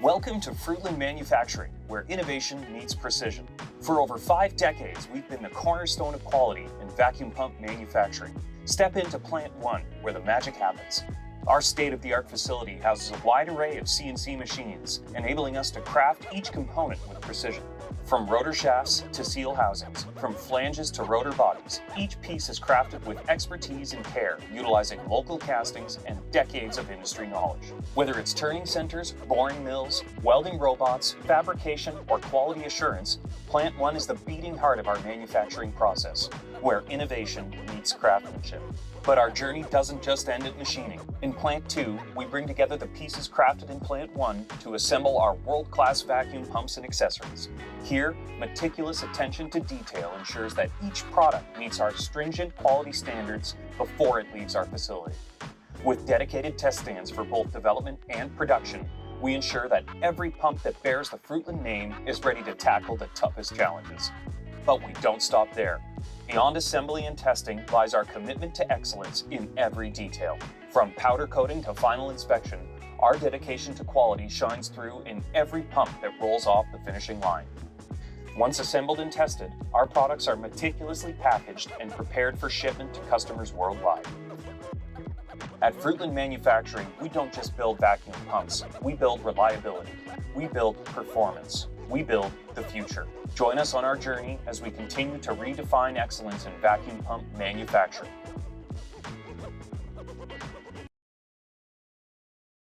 Welcome to Fruitland Manufacturing, where innovation meets precision. For over 5 decades, we've been the cornerstone of quality in vacuum pump manufacturing. Step into Plant 1, where the magic happens. Our state-of-the-art facility houses a wide array of CNC machines, enabling us to craft each component with precision. From rotor shafts to seal housings, from flanges to rotor bodies, each piece is crafted with expertise and care, utilizing local castings and decades of industry knowledge. Whether it's turning centers, boring mills, welding robots, fabrication, or quality assurance, Plant 1 is the beating heart of our manufacturing process, where innovation meets craftsmanship. But our journey doesn't just end at machining. In Plant 2, we bring together the pieces crafted in Plant 1 to assemble our world-class vacuum pumps and accessories. Here, meticulous attention to detail ensures that each product meets our stringent quality standards before it leaves our facility. With dedicated test stands for both development and production, we ensure that every pump that bears the Fruitland name is ready to tackle the toughest challenges. But we don't stop there. Beyond assembly and testing lies our commitment to excellence in every detail. From powder coating to final inspection, our dedication to quality shines through in every pump that rolls off the finishing line. Once assembled and tested, our products are meticulously packaged and prepared for shipment to customers worldwide. At Fruitland Manufacturing, we don't just build vacuum pumps, we build reliability, we build performance, we build the future. Join us on our journey as we continue to redefine excellence in vacuum pump manufacturing.